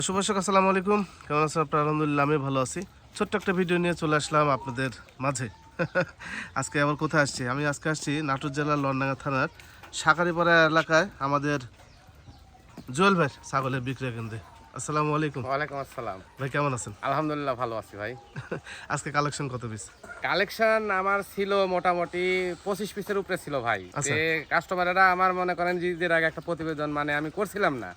শুভদর্শক আসসালামু আলাইকুম, কেমন আছেন আপনারা? আলহামদুলিল্লাহ আমি ভালো আছি। ছোট্ট একটা ভিডিও নিয়ে চলে আসলাম আপনাদের মাঝে। আজকে আবার কোথায় আসছি? আমি আজকে আসছি নাটোর জেলার লন্ডাঙ্গা থানার শাকারিপাড়া এলাকায় আমাদের জুয়েল ভাই ছাগলের বিক্রয় কেন্দ্রে। আসসালামু আলাইকুম। ওয়ালাইকুম আসসালাম ভাই কেমন আছেন? আলহামদুলিল্লাহ ভালো আছি ভাই। আজকে কালেকশন কত পিস? কালেকশন আমার ছিল মোটামুটি 25 পিসের উপরে ছিল ভাই। আচ্ছা। কাস্টমাররা আমার মনে করেন যে ঈদের আগে একটা প্রতিবেদন মানে আমি করছিলাম না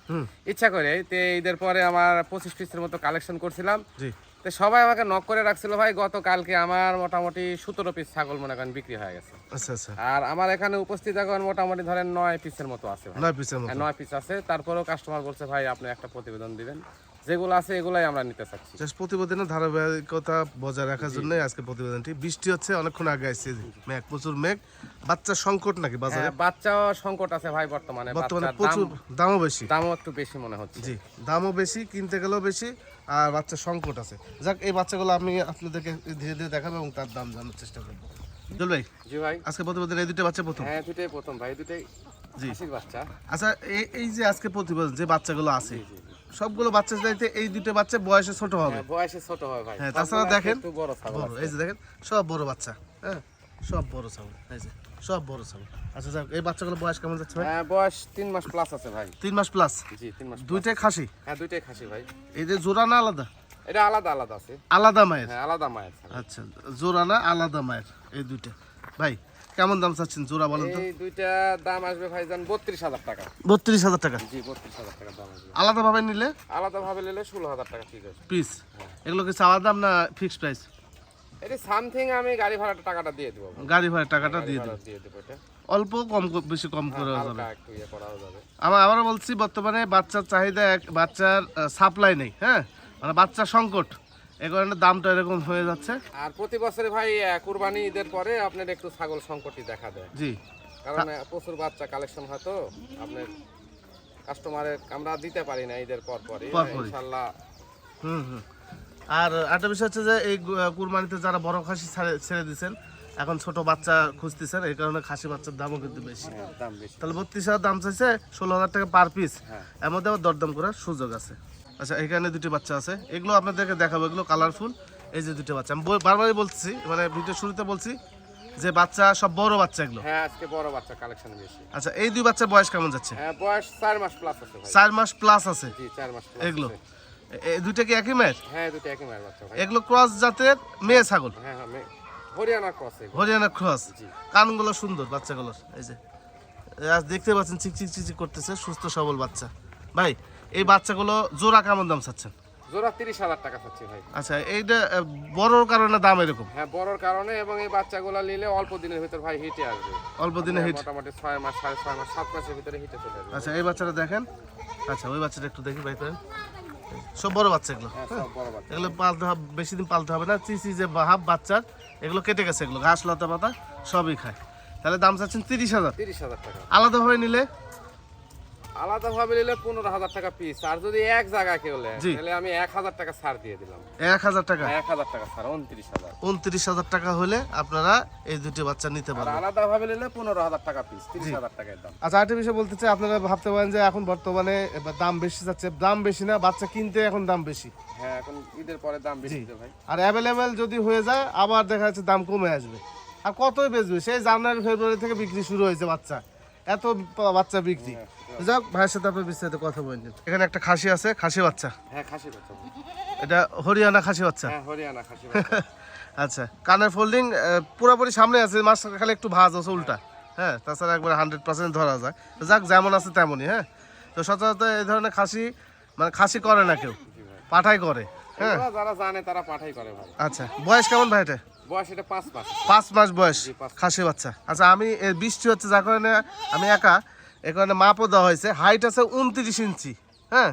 ইচ্ছা করে, ঈদের পরে আমার 25 পিসের মতো কালেকশন করছিলাম। জি। তো সবাই আমাকে নক করে রাখছিল ভাই, গতকালকে আমার মোটামুটি 17 পিস ছাগল মনে করেন বিক্রি হয়ে গেছে। আচ্ছা আচ্ছা। আর আমার এখানে উপস্থিত এখন মোটামুটি ধরেন 9 পিসের মতো আছে ভাই। 9 পিসের মতো? 9 পিস আছে। তারপরেও কাস্টমার বলছে ভাই আপনি একটা প্রতিবেদন দিবেন, যেগুলো আছে এগুলাই আমরা নিতে চাচ্ছি। জাস্ট প্রতিবেদনের ধারাবাহিকতা বজায় রাখার জন্য আজকে প্রতিবেদনটি। বৃষ্টি হচ্ছে অনেকক্ষণ আগে আসছে, মেঘ প্রচুর মেঘ। বাচ্চার সংকট নাকি বাজারে? বাচ্চাও সংকট আছে ভাই বর্তমানে। প্রচুর দামও বেশি। দামও একটু বেশি মনে হচ্ছে। জি, দামও বেশি, কিনতে গেলেও বেশি, আর বাচ্চার সংকট আছে। যাক, এই বাচ্চাগুলো আমি আপনাদেরকে ধীরে ধীরে দেখাবো এবং তার দাম জানার চেষ্টা করবো। জল ভাই, জি ভাই, আজকে প্রতিবেদন এই দুটো বাচ্চা প্রথম? হ্যাঁ দুটোই প্রথম ভাই, দুটোই জি খাসির বাচ্চা। আচ্ছা, এই যে আজকে প্রতিবেদন যে বাচ্চাগুলো আছে, সবগুলো বাচ্চা চাইতে এই দুটো বাচ্চা বয়সে ছোট হবে? বয়সে ছোট হয় ভাই। হ্যাঁ, তাছাড়া দেখেন একটু বড় ছাগল বড়, এই যে দেখেন সব বড় বাচ্চা। হ্যাঁ, সব বড় ছাগল, এই যে সব বড় ছাগল। আচ্ছা যাক, এই বাচ্চাগুলো বয়স কেমন যাচ্ছে ভাই? বয়স 3 মাস প্লাস আছে ভাই। 3 মাস প্লাস? জি 3 মাস। দুইটাই খাসি? হ্যাঁ দুইটাই খাসি ভাই। এই যে জোড়া না আলাদা? এটা আলাদা আলাদা আছে। আলাদা মায়ের? হ্যাঁ আলাদা মায়ের। আচ্ছা, জোড়া না আলাদা মায়ের এই দুইটা? ভাই কেমন দাম চাচ্ছেন জোড়া বলেন তো? এই দুইটা দাম আসবে ভাইজান 32,000 টাকা। 32,000 টাকা? জি 32,000 টাকা দাম আসবে। আলাদা ভাবে নিলে? আলাদা ভাবে নিলে 16,000 টাকা ঠিক আছে পিস? এগুলো কি চাওয়া দাম না ফিক্সড প্রাইস? এটা সামথিং আমি গাড়ি ভাড়াটা টাকাটা দিয়ে দেব। গাড়ি ভাড়া টাকাটা দিয়ে দেব? দিয়ে দেব। এটা অল্প কম বেশি কম করে যাবে? হালকা একটু ইয়ে করাও যাবে। আবারও বলছি, বর্তমানে বাচ্চার চাহিদা, বাচ্চার সাপ্লাই নেই। হ্যাঁ, মানে বাচ্চার সংকট, এই কারণে দামটা এরকম হয়ে যাচ্ছে। আর প্রতি বছরে ভাই কুরবানি ঈদের পরে আপনার একটু ছাগল সংকটই দেখা দেয়। জি, কারণ প্রচুর বাচ্চা কালেকশন হয় তো আপনার কাস্টমারের আমরা দিতে পারি না ঈদের পর পরই ইনশাআল্লাহ। আর একটা বিষয় হচ্ছে যে এই কুরবানিতে যারা বড় খাসি ছেড়ে দিচ্ছেন, এখন ছোট বাচ্চা খুঁজতেছেন, এই কারণে খাসি বাচ্চার দামও কিন্তু বেশি। দাম বেশি। তাহলে 32,000 দাম চাইছে, 16,000 টাকা পার পিস। এর মধ্যে আবার দরদাম করার সুযোগ আছে। আচ্ছা, এখানে দুটি বাচ্চা আছে, এগুলো আপনাদেরকে দেখাবো। এগুলো কালারফুল, এই যে দুটো বাচ্চা। আমি বারবারই বলছি, মানে ভিডিও শুরুতে বলছি যে বাচ্চা সব বড় বাচ্চা এগুলো। হ্যাঁ আজকে বড় বাচ্চা কালেকশন বেশি। আচ্ছা, এই দুই বাচ্চার বয়স কেমন যাচ্ছে? বয়স 4 মাস প্লাস আছে ভাই। 4 মাস প্লাস আছে? জি 4 মাস প্লাস। এগুলো এই দুইটা কি একই মায়ের? হ্যাঁ দুটো একই মায়ের বাচ্চা ভাই। এগুলো ক্রস জাতের মেয়ে ছাগল? হ্যাঁ হরিয়ানা ক্রস। হরিয়ানা ক্রস। কানগুলো সুন্দর বাচ্চাগুলোর, এই যে আজ দেখতে পাচ্ছেন চিকচিক চিকচিক করতেছে, সুস্থ সবল বাচ্চা। ভাই এই বাচ্চাগুলো জোড়া কেমন দাম চাচ্ছেন? জোড়া 30,000 টাকা চাচ্ছি ভাই। আচ্ছা, এইটা বড়র কারণে দাম এরকম? হ্যাঁ বড়র কারণে, এবং এই বাচ্চাগুলো নিলে অল্প দিনের ভিতর ভাই হিটে আসবে। অল্প দিনে হিট? মোটামুটি 6 মাস 6.5 মাস 7 মাসের ভিতরে হিটে চলে আসবে। আচ্ছা, এই বাচ্চাটা দেখেন। আচ্ছা, ওই বাচ্চাটা একটু দেখি ভাই করেন। সব বড় বাচ্চা এগুলো? সব বড় বাচ্চা। এগুলো পালতে হবে, বেশি দিন পালতে হবে না। চিচি যে ভাব বাচ্চার, এগুলো কেটে গেছে, এগুলো ঘাস লতা পাতা সবই খায়। তাহলে দাম চাচ্ছেন 30,000? 30,000 টাকা। আলাদাভাবে নিলে? আলাদাভাবে নিলে 15,000 টাকা পিস। আর যদি এক জায়গায় কেউ নেয় তাহলে আমি 1,000 টাকা ছাড় দিয়ে দিলাম। 1,000 টাকা? 1,000 টাকা ছাড়, 29,000। 29,000 টাকা হলে আপনারা এই দুটি বাচ্চা নিতে আর পারবেন। আলাদাভাবে নিলে 15,000 টাকা পিস, 30,000 টাকার দাম। আচ্ছা, আরেকটা বিষয় বলতে চাই, আপনারা ভাবতে পারেন যে এখন বর্তমানে দাম বেশি যাচ্ছে। দাম বেশি না, বাচ্চা কিনতে এখন দাম বেশি। হ্যাঁ এখন ঈদের পরে দাম বেশি ভাই। আর অ্যাভেলেবেল যদি হয়ে যায় আবার দেখা যাচ্ছে দাম কমে আসবে। আর কতই বেচবে? সেই জানুয়ারি ফেব্রুয়ারি থেকে বিক্রি শুরু হয়েছে বাচ্চা, এত বাচ্চা বিক্রি। যাক, ভাইয়ের সাথে আপনি বিস্তারিত কথা বলছেন। এখানে একটা খাসি আছে, খাসি বাচ্চা? হ্যাঁ খাসি বাচ্চা। এটা হরিয়ানা খাসি বাচ্চা? হ্যাঁ হরিয়ানা খাসি বাচ্চা। আচ্ছা, কানের ফোল্ডিং পুরোপুরি সামনে আছে, মাছ খালি একটু ভাঁজ আছে উল্টা। হ্যাঁ, তাছাড়া একবার 100% ধরা যায়। যাক, যেমন আছে তেমনই। হ্যাঁ, তো সচরাচর এই ধরনের খাসি মানে খাসি করে না কেউ, পাঠাই করে। হ্যাঁ, যারা জানে তারা পাঠাই করে ভাই। আচ্ছা, বয়স কেমন ভাই এটা? বয়স এটা 5 মাস। 5 মাস বয়স খাসি বাচ্চা। আচ্ছা, আমি বৃষ্টি হচ্ছে যার কারণে আমি একা, এই কারণে মাপও দেওয়া হয়েছে। হাইট আছে 29 ইঞ্চি। হ্যাঁ,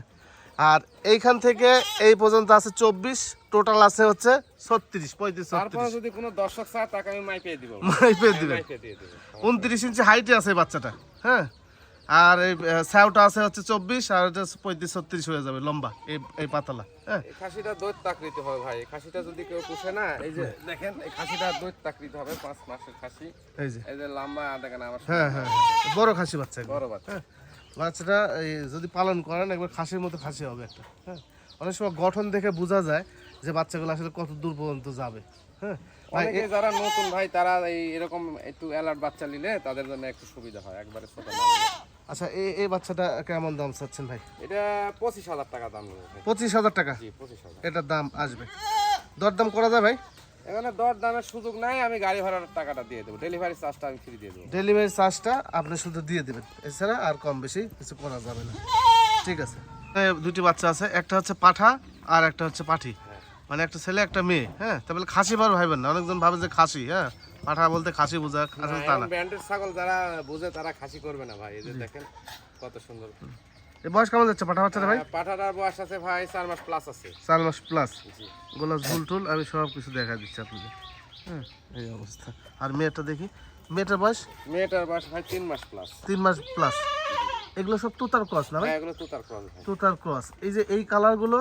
আর এইখান থেকে এই পর্যন্ত আছে 24, টোটাল আছে হচ্ছে 36, তারপর যদি কোনো দর্শক চায় তাকে আমি মাইপে দিব। মাইপে দিবেন? 29 ইঞ্চি হাইটে আছে বাচ্চাটা। হ্যাঁ, আর এই স্যাওটা আছে হচ্ছে 24, আর এটা 35-36 হয়ে যাবে লম্বা, এই পাতলা। হ্যাঁ, এই খাসিটা দৈত্যাকৃতি হবে ভাই। এই খাসিটা যদি কেউ পুষে না, এই যে দেখেন এই খাসিটা দৈত্যাকৃতি হবে, 5 মাসের খাসি। এই যে লম্বা দেখেন আমার। হ্যাঁ হ্যাঁ, বড় খাসি বাচ্চা, বড় বাচ্চা। বাচ্চাটা যদি পালন করেন একবার খাসির মতো খাসি হবে একটা। হ্যাঁ, অনেক সময় গঠন দেখে বোঝা যায় যে বাচ্চাগুলো আসলে কত দূর পর্যন্ত যাবে। হ্যাঁ ভাই, অনেকে যারা নতুন ভাই তারা এরকম একটু অ্যালার্ট বাচ্চা নিলে তাদের জন্য একটু সুবিধা হয়, একবারে ছোট না নিলে। আচ্ছা এই বাচ্চাটা কেমন দাম চাচ্ছেন ভাই? এটা 25,000 টাকা দাম নেবে ভাই। 25,000 টাকা? জি 25,000 এটার দাম আসবে, দরদাম করা যায় ভাই? এখানে দর দামের সুযোগ নাই, আমি গাড়ি ভাড়ার টাকাটা দিয়ে দেবো, ডেলিভারি চার্জটা আমি ফ্রি দিয়ে দেবো। ডেলিভারি চার্জটা আপনি শুধু দিয়ে দেবেন, এছাড়া আর কম বেশি কিছু করা যাবে না। ঠিক আছে। দুটি বাচ্চা আছে, একটা হচ্ছে পাঠা আর একটা হচ্ছে পাঠি, মানে একটা ছেলে একটা মেয়ে। হ্যাঁ, তাহলে খাসি বার ভাইবেন না, অনেকজন ভাবে যে খাসি, হ্যাঁ পাঠা বলতে খাসি বোঝা, আসলে তা না। ব্র্যান্ডের ছাগল যারা বুঝে তারা খাসি করবে না ভাই। এই যে দেখেন কত সুন্দর। এই বয়স কেমন যাচ্ছে পাঠা বাচ্চাটা ভাই? পাঠাটার বয়স আছে ভাই 4 মাস প্লাস আছে। 4 মাস প্লাস। জি। গোলা ঝুল টুল আমি সব কিছু দেখা দিচ্ছি আপনাকে। হ্যাঁ, এই অবস্থা। আর মেয়েটা দেখি, মেয়েটার বয়স? মেয়েটার বয়স ভাই 3 মাস প্লাস। 3 মাস প্লাস। এগুলো সব তুতার ক্রস না ভাই? হ্যাঁ, এগুলো তুতার ক্রস ভাই। তুতার ক্রস। এই যে এই কালারগুলো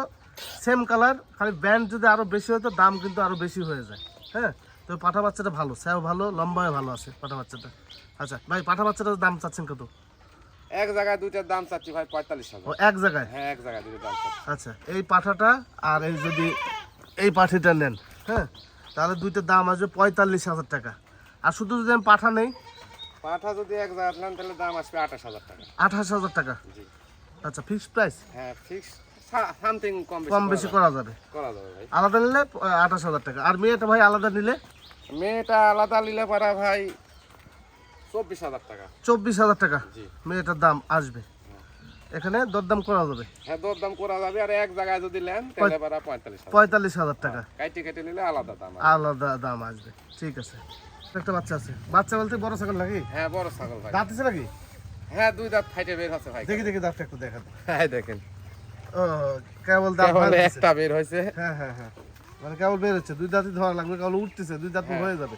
সেম কালার, খালি ব্যান্ড যদি আরো বেশি হতো দাম কিন্তু আরো বেশি হয়ে যায়। হ্যাঁ, তো পাঠা বাচ্চাটা ভালো, স্যাও ভালো, লম্বায় ভালো আছে পাঠা বাচ্চাটা। আচ্ছা ভাই, পাঠা বাচ্চাটার দাম চাচ্ছেন কত? এক জায়গায় দুইটার দাম চাচ্ছি ভাই 45,000। ও এক জায়গায়? হ্যাঁ, এক জায়গায় দুইটার দাম চাচ্ছি। আচ্ছা, এই পাঠাটা আর এই যদি এই পাঠিটা নেন, হ্যাঁ তাহলে দুইটার দাম আসবে 45,000 টাকা। আর শুধু যদি আমি পাঠা নেই, পাঠা যদি এক জায়গায় নেন তাহলে দাম আসবে 28,000 টাকা। 28,000 টাকা? জি। আচ্ছা, ফিক্সড প্রাইস? হ্যাঁ, ফিক্স সামথিং কম বেশি করা যাবে। করা যাবে ভাই। আলাদা নিলে 28,000 টাকা। আর মেয়েটা ভাই আলাদা নিলে? মেয়েটা আলাদা নিলে পারা ভাই 24,000 টাকা। 24,000 টাকা জি। মেয়েটার দাম আসবে। এখানে দরদাম করা যাবে? হ্যাঁ, দরদাম করা যাবে। আর এক জায়গায় যদি নেন তাহলে পারা 45,000। 45,000 টাকা কেটে নিলে আলাদা দাম। আলাদা দাম আসবে। ঠিক আছে। একটা বাচ্চা আছে, বাচ্চা বলতে বড় ছাগল নাকি? হ্যাঁ, বড় ছাগল ভাই। দাঁত আছে নাকি? হ্যাঁ, দুই দাঁত ফাইটে বের হচ্ছে ভাই। দেখি দাঁতটা একটু দেখান। হ্যাঁ, দেখেন ও, কেবল দাঁত কেবল বার হচ্ছে। একটা বের হয়েছে। হ্যাঁ হ্যাঁ হ্যাঁ, মানে কেবল বের হচ্ছে, দুই দাঁতই ধরা লাগবে, কেবল উঠতেছে, দুই দাঁত হয়ে যাবে।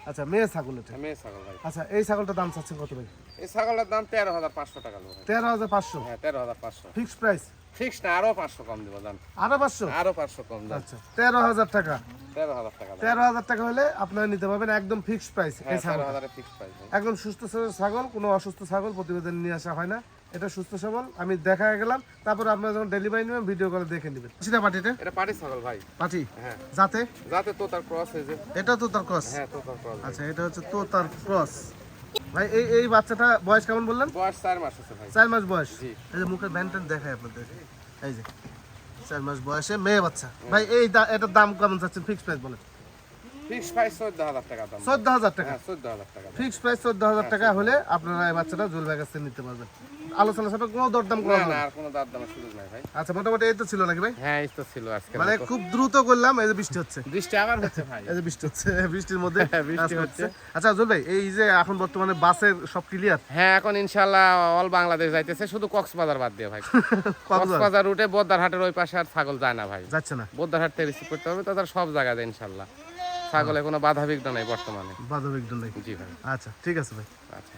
আচ্ছা, মেয়ে ছাগল এটা? মেয়ে ছাগল ভাই। আচ্ছা, এই ছাগলটার দাম চাচ্ছেন কত ভাই? এই ছাগলের দাম 13,500 টাকা নেবো ভাই। 13,500? হ্যাঁ, 13,500 ফিক্সড প্রাইস? ফিক্স না, আরো 500 কম দেবো জান। আরো 500? আরো 500 কম দেন। আচ্ছা, 13,000 টাকা। 13,000 টাকা দাম। 13,000 টাকা হলে আপনারা নিতে পারবেন একদম ফিক্সড প্রাইস। এই হ্যাঁ, ছাগল 13,000 ফিক্স প্রাইস ভাই। একদম সুস্থ সবল ছাগল, কোনো অসুস্থ ছাগল প্রতিবেদন নিয়ে আসা হয় না। এটা সুস্থ সবল, আমি দেখা গেলাম, তারপর আপনারা যখন ডেলিভারি নেবেন ভিডিও কলে দেখে নেবেন। সেটা পাটিটা? এটা পাটি ছাগল ভাই। পাটি? হ্যাঁ। যাতে? যাতে তোতার ক্রস হয়েছে। এটা তো তার ক্রস? হ্যাঁ, তোতার ক্রস। আচ্ছা, এটা হচ্ছে তো তার ক্রস। ভাই এই বাচ্চাটা বয়স কেমন বললেন? বয়স 4 মাস আছে ভাই। 4 মাস বয়স? জি। এই যে মুখের ব্যান্ডটা দেখায় আপনাদের, এই যে 4 মাস বয়সে মেয়ে বাচ্চা। ভাই এটার দাম কেমন চাচ্ছেন? ফিক্সড প্রাইস বলেন। ফিক্স প্রাইস 14,000 টাকা দাম। 14,000 টাকা? হ্যাঁ, 14,000 টাকা দাম। ফিক্সড প্রাইস 14,000 টাকা হলে আপনারা এই বাচ্চাটা জুয়েল ভাই কাছ থেকে নিতে পারবেন। আলোচনা সাপেক্ষে কোনো দরদাম করা না হবে না, না? আর কোনো দামের সুযোগ নাই ভাই। আচ্ছা, মোটামুটি এই তো ছিল নাকি ভাই? হ্যাঁ, এই তো ছিল আজকে। মানে খুব দ্রুত করলাম, এই যে বৃষ্টি হচ্ছে। বৃষ্টি আবার হচ্ছে ভাই। এই যে বৃষ্টি হচ্ছে, বৃষ্টির মধ্যে বৃষ্টি কাজ হচ্ছে। করছে। আচ্ছা জুয়েল ভাই, এই যে এখন বর্তমানে বাসের সব ক্লিয়ার? হ্যাঁ, এখন ইনশাআল্লাহ অল বাংলাদেশ যাইতেছে, শুধু কক্সবাজার বাদ দিয়ে ভাই। কক্সবাজার রুটে বোদ্দারহাটের ওই পাশে আর ছাগল যায় না ভাই। যাচ্ছে না? বোদ্দারহাট থেকে রিসিভ করতে হবে, তাছাড়া সব জায়গায় যায় ইনশাআল্লাহ। ছাগলে কোনো বাধা বিঘ্ন নাই বর্তমানে। বাধা বিঘ্ন নেই? জি ভাই। আচ্ছা, ঠিক আছে ভাই। আচ্ছা।